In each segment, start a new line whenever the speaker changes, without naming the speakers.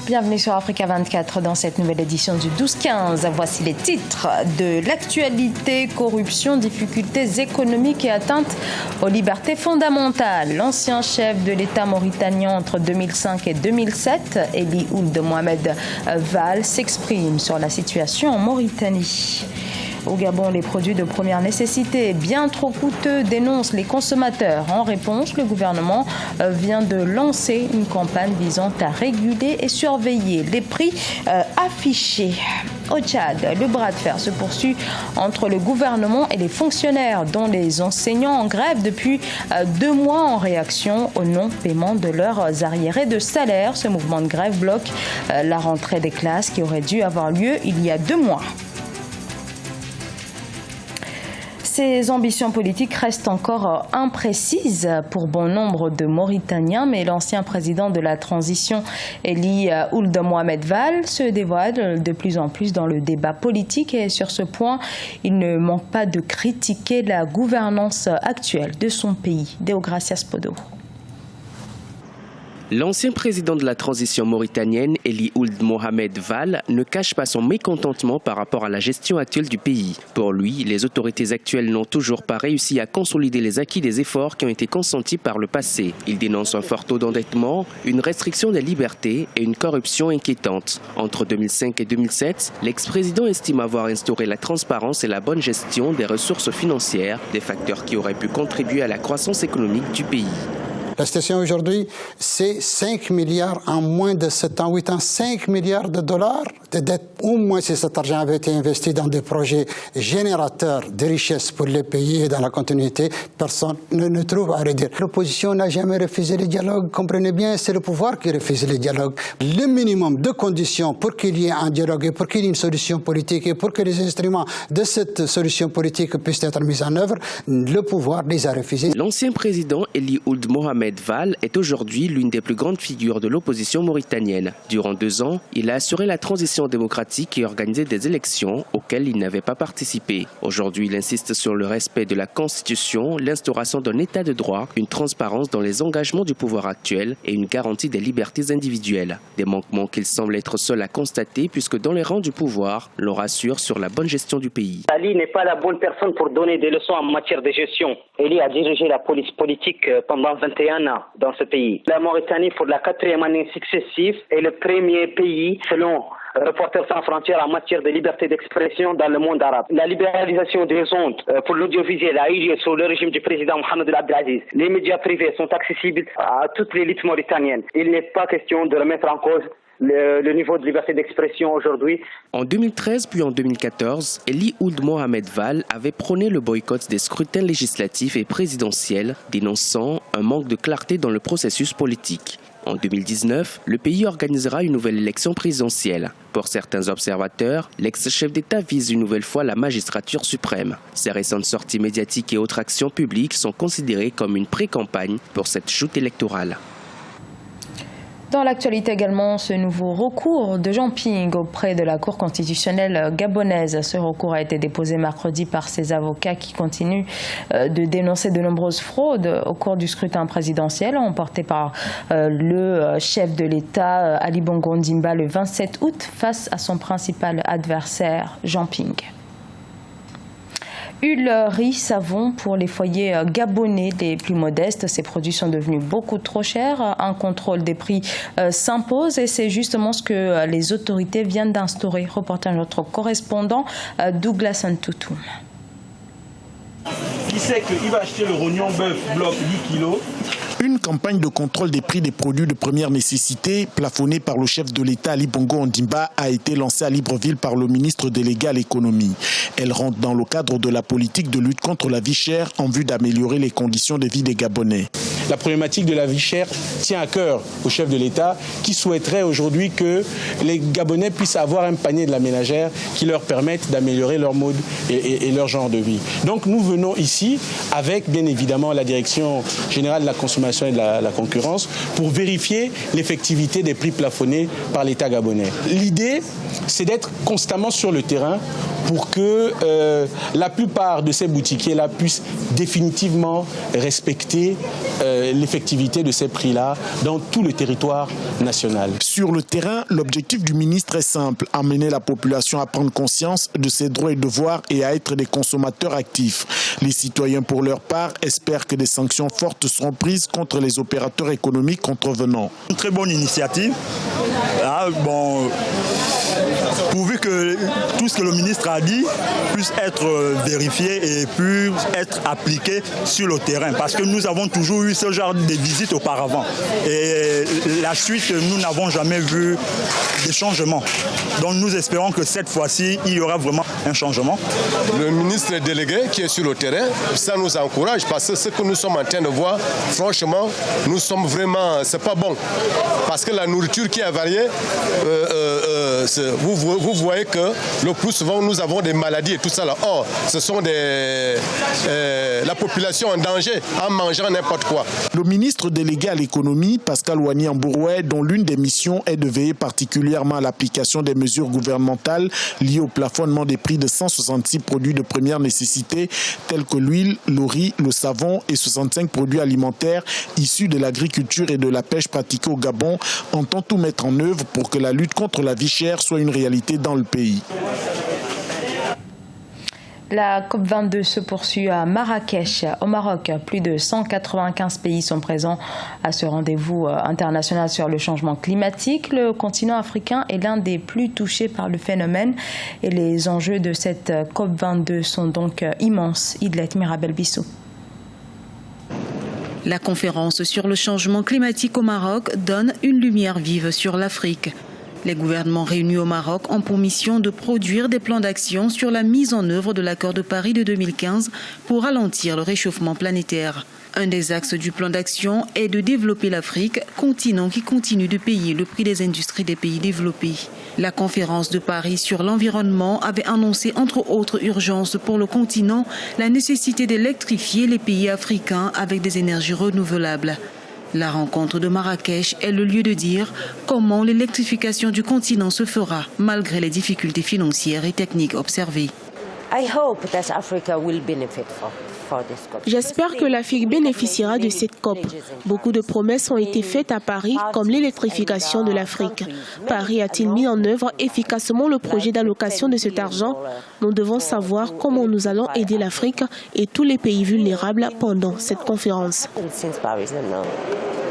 Bienvenue sur Africa 24 dans cette nouvelle édition du 12-15. Voici les titres de l'actualité. Corruption, difficultés économiques et atteintes aux libertés fondamentales. L'ancien chef de l'État mauritanien entre 2005 et 2007, Eli Ould Mohamed Vall, s'exprime sur la situation en Mauritanie. Au Gabon, les produits de première nécessité, bien trop coûteux, dénoncent les consommateurs. En réponse, le gouvernement vient de lancer une campagne visant à réguler et surveiller les prix affichés. Au Tchad, le bras de fer se poursuit entre le gouvernement et les fonctionnaires, dont les enseignants en grève depuis 2 mois en réaction au non-paiement de leurs arriérés de salaire. Ce mouvement de grève bloque la rentrée des classes qui aurait dû avoir lieu il y a 2 mois. Ces ambitions politiques restent encore imprécises pour bon nombre de Mauritaniens, mais l'ancien président de la transition, Eli Ould Mohamed Vall, se dévoile de plus en plus dans le débat politique et sur ce point, il ne manque pas de critiquer la gouvernance actuelle de son pays. Deogracias Podo.
L'ancien président de la transition mauritanienne, Eli Ould Mohamed Vall, ne cache pas son mécontentement par rapport à la gestion actuelle du pays. Pour lui, les autorités actuelles n'ont toujours pas réussi à consolider les acquis des efforts qui ont été consentis par le passé. Il dénonce un fort taux d'endettement, une restriction des libertés et une corruption inquiétante. Entre 2005 et 2007, l'ex-président estime avoir instauré la transparence et la bonne gestion des ressources financières, des facteurs qui auraient pu contribuer à la croissance économique du pays.
La situation aujourd'hui, c'est 5 milliards en moins de 7 ans, 8 ans, 5 milliards de dollars de dettes. Au moins, si cet argent avait été investi dans des projets générateurs de richesses pour les pays et dans la continuité, personne ne trouve à redire. L'opposition n'a jamais refusé le dialogue. Comprenez bien, c'est le pouvoir qui refuse le dialogue. Le minimum de conditions pour qu'il y ait un dialogue et pour qu'il y ait une solution politique et pour que les instruments de cette solution politique puissent être mis en œuvre, le pouvoir les a refusés.
L'ancien président Eli Ould Mohamed Vall est aujourd'hui l'une des plus grandes figures de l'opposition mauritanienne. Durant 2 ans, il a assuré la transition démocratique et organisé des élections auxquelles il n'avait pas participé. Aujourd'hui, il insiste sur le respect de la Constitution, l'instauration d'un état de droit, une transparence dans les engagements du pouvoir actuel et une garantie des libertés individuelles. Des manquements qu'il semble être seul à constater puisque dans les rangs du pouvoir, l'on rassure sur la bonne gestion du pays.
Ali n'est pas la bonne personne pour donner des leçons en matière de gestion. Eli a dirigé la police politique pendant 21 ans dans ce pays. La Mauritanie, pour la 4e année successive, est le premier pays, selon Reporters sans frontières, en matière de liberté d'expression dans le monde arabe. La libéralisation des ondes pour l'audiovisuel a eu lieu sous le régime du président Mohamed Abdelaziz. Les médias privés sont accessibles à toute l'élite mauritanienne. Il n'est pas question de remettre en cause le niveau de liberté d'expression aujourd'hui.
En 2013 puis en 2014, Eli Ould Mohamed Vall avait prôné le boycott des scrutins législatifs et présidentiels, dénonçant un manque de clarté dans le processus politique. En 2019, le pays organisera une nouvelle élection présidentielle. Pour certains observateurs, l'ex-chef d'État vise une nouvelle fois la magistrature suprême. Ces récentes sorties médiatiques et autres actions publiques sont considérées comme une pré-campagne pour cette chute électorale.
Dans l'actualité également, ce nouveau recours de Jean Ping auprès de la Cour constitutionnelle gabonaise. Ce recours a été déposé mercredi par ses avocats qui continuent de dénoncer de nombreuses fraudes au cours du scrutin présidentiel emporté par le chef de l'État Ali Bongo Ondimba le 27 août face à son principal adversaire Jean Ping. Huile, riz, savon pour les foyers gabonais les plus modestes. Ces produits sont devenus beaucoup trop chers. Un contrôle des prix s'impose et c'est justement ce que les autorités viennent d'instaurer. Reportage notre correspondant Douglas Ntoutoum.
Qui sait qu'il va acheter le rognon bœuf bloc 10 kilos?
Une campagne de contrôle des prix des produits de première nécessité, plafonnée par le chef de l'État Ali Bongo Ondimba, a été lancée à Libreville par le ministre délégué à l'économie. Elle rentre dans le cadre de la politique de lutte contre la vie chère en vue d'améliorer les conditions de vie des Gabonais.
La problématique de la vie chère tient à cœur au chef de l'État qui souhaiterait aujourd'hui que les Gabonais puissent avoir un panier de la ménagère qui leur permette d'améliorer leur mode et leur genre de vie. Donc nous venons ici avec bien évidemment la Direction générale de la consommation national de la concurrence pour vérifier l'effectivité des prix plafonnés par l'État gabonais. L'idée, c'est d'être constamment sur le terrain pour que la plupart de ces boutiquiers-là puissent définitivement respecter l'effectivité de ces prix-là dans tout le territoire national.
Sur le terrain, l'objectif du ministre est simple, amener la population à prendre conscience de ses droits et devoirs et à être des consommateurs actifs. Les citoyens, pour leur part, espèrent que des sanctions fortes seront prises contre les opérateurs économiques contrevenants.
Une très bonne initiative. Pourvu que tout ce que le ministre a dit puisse être vérifié et puisse être appliqué sur le terrain. Parce que nous avons toujours eu ce genre de visites auparavant. Et la suite, nous n'avons jamais vu de changement. Donc nous espérons que cette fois-ci, il y aura vraiment un changement.
Le ministre délégué qui est sur le terrain, ça nous encourage parce que ce que nous sommes en train de voir, franchement, nous sommes vraiment, c'est pas bon. Parce que la nourriture qui est avariée, vous voyez que le plus souvent nous avons des maladies et tout ça là. Or, ce sont la population en danger en mangeant n'importe quoi.
Le ministre délégué à l'économie, Pascal Wani-Ambouroué, dont l'une des missions est de veiller particulièrement à l'application des mesures gouvernementales liées au plafonnement des prix de 166 produits de première nécessité tels que l'huile, le riz, le savon et 65 produits alimentaires issus de l'agriculture et de la pêche pratiquée au Gabon, entend tout mettre en œuvre pour que la lutte contre la vie chère soit une réalité dans le pays.
La COP22 se poursuit à Marrakech, au Maroc. Plus de 195 pays sont présents à ce rendez-vous international sur le changement climatique. Le continent africain est l'un des plus touchés par le phénomène et les enjeux de cette COP22 sont donc immenses. Idlet Mirabel Bissou.
La conférence sur le changement climatique au Maroc donne une lumière vive sur l'Afrique. Les gouvernements réunis au Maroc ont pour mission de produire des plans d'action sur la mise en œuvre de l'accord de Paris de 2015 pour ralentir le réchauffement planétaire. Un des axes du plan d'action est de développer l'Afrique, continent qui continue de payer le prix des industries des pays développés. La conférence de Paris sur l'environnement avait annoncé, entre autres urgences pour le continent, la nécessité d'électrifier les pays africains avec des énergies renouvelables. La rencontre de Marrakech est le lieu de dire comment l'électrification du continent se fera malgré les difficultés financières et techniques observées.
J'espère que l'Afrique bénéficiera de cette COP. Beaucoup de promesses ont été faites à Paris, comme l'électrification de l'Afrique. Paris a-t-il mis en œuvre efficacement le projet d'allocation de cet argent? Nous devons savoir comment nous allons aider l'Afrique et tous les pays vulnérables pendant cette conférence.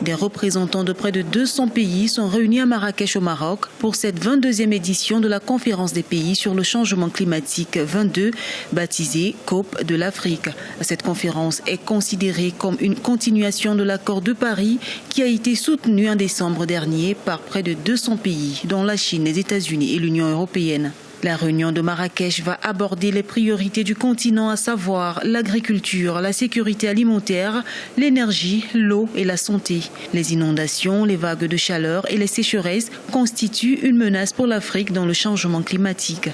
Des représentants de près de 200 pays sont réunis à Marrakech au Maroc pour cette 22e édition de la conférence des pays sur le changement climatique 22, baptisée COP de l'Afrique. Cette conférence est considérée comme une continuation de l'accord de Paris qui a été soutenu en décembre dernier par près de 200 pays, dont la Chine, les États-Unis et l'Union européenne. La réunion de Marrakech va aborder les priorités du continent, à savoir l'agriculture, la sécurité alimentaire, l'énergie, l'eau et la santé. Les inondations, les vagues de chaleur et les sécheresses constituent une menace pour l'Afrique dans le changement climatique.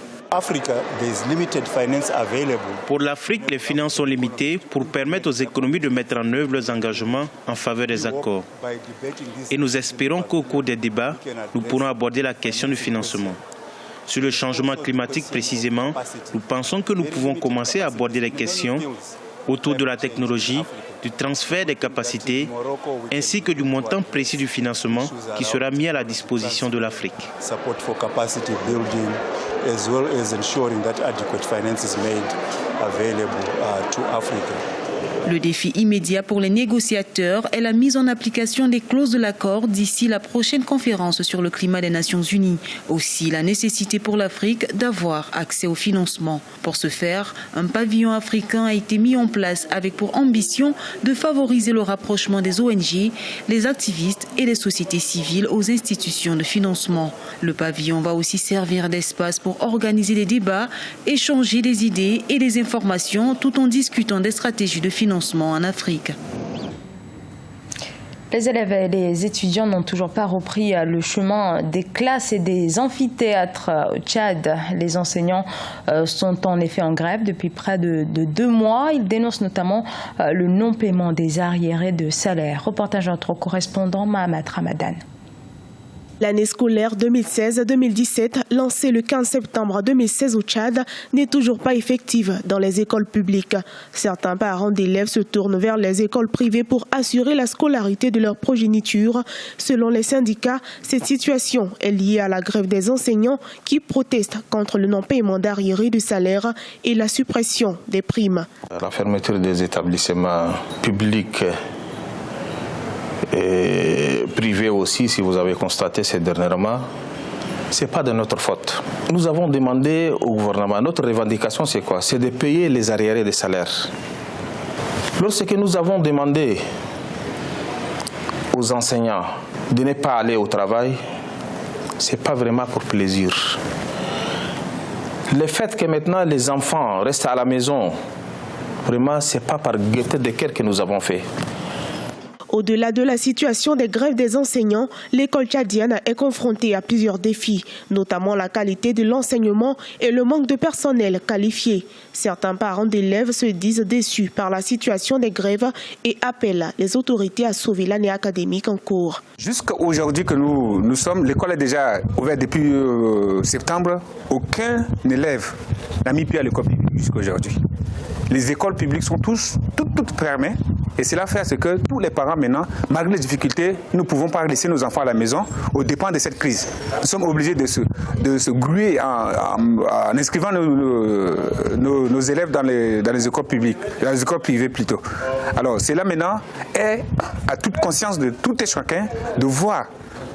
Pour l'Afrique, les finances sont limitées pour permettre aux économies de mettre en œuvre leurs engagements en faveur des accords. Et nous espérons qu'au cours des débats, nous pourrons aborder la question du financement. Sur le changement climatique précisément, nous pensons que nous pouvons commencer à aborder les questions autour de la technologie, du transfert des capacités, ainsi que du montant précis du financement qui sera mis à la disposition de l'Afrique.
Le défi immédiat pour les négociateurs est la mise en application des clauses de l'accord d'ici la prochaine conférence sur le climat des Nations Unies. Aussi, la nécessité pour l'Afrique d'avoir accès au financement. Pour ce faire, un pavillon africain a été mis en place avec pour ambition de favoriser le rapprochement des ONG, les activistes et les sociétés civiles aux institutions de financement. Le pavillon va aussi servir d'espace pour organiser des débats, échanger des idées et des informations tout en discutant des stratégies de financement en Afrique.
Les élèves et les étudiants n'ont toujours pas repris le chemin des classes et des amphithéâtres au Tchad. Les enseignants sont en effet en grève depuis près de 2 mois. Ils dénoncent notamment le non-paiement des arriérés de salaire. Reportage de notre correspondant Mahamat Ramadan.
L'année scolaire 2016-2017, lancée le 15 septembre 2016 au Tchad, n'est toujours pas effective dans les écoles publiques. Certains parents d'élèves se tournent vers les écoles privées pour assurer la scolarité de leur progéniture. Selon les syndicats, cette situation est liée à la grève des enseignants qui protestent contre le non-paiement d'arriérés de salaire et la suppression des primes.
La fermeture des établissements publics et privé aussi, si vous avez constaté ces dernièrement, ce n'est pas de notre faute. Nous avons demandé au gouvernement, notre revendication c'est quoi? C'est de payer les arriérés des salaires. Lorsque nous avons demandé aux enseignants de ne pas aller au travail, ce n'est pas vraiment pour plaisir. Le fait que maintenant les enfants restent à la maison, vraiment ce n'est pas par gaieté de cœur que nous avons fait.
Au-delà de la situation des grèves des enseignants, l'école tchadienne est confrontée à plusieurs défis, notamment la qualité de l'enseignement et le manque de personnel qualifié. Certains parents d'élèves se disent déçus par la situation des grèves et appellent les autorités à sauver l'année académique en cours.
Jusqu'à aujourd'hui que nous sommes, l'école est déjà ouverte depuis septembre. Aucun élève n'a mis pied à l'école publique jusqu'à aujourd'hui. Les écoles publiques sont toutes fermées. Et cela fait à ce que tous les parents maintenant, malgré les difficultés, nous ne pouvons pas laisser nos enfants à la maison aux dépens de cette crise. Nous sommes obligés de se gluer en inscrivant nos élèves dans les écoles publiques, dans les écoles privées plutôt. Alors cela maintenant est à toute conscience de tout et chacun de voir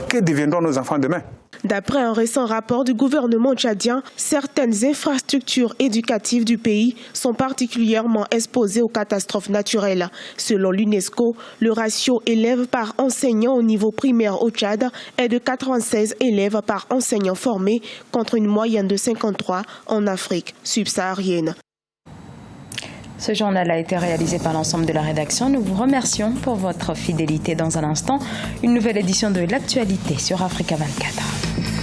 que deviendront nos enfants demain.
D'après un récent rapport du gouvernement tchadien, certaines infrastructures éducatives du pays sont particulièrement exposées aux catastrophes naturelles. Selon l'UNESCO, le ratio élèves par enseignant au niveau primaire au Tchad est de 96 élèves par enseignant formé contre une moyenne de 53 en Afrique subsaharienne.
Ce journal a été réalisé par l'ensemble de la rédaction. Nous vous remercions pour votre fidélité. Dans un instant, une nouvelle édition de l'actualité sur Africa 24.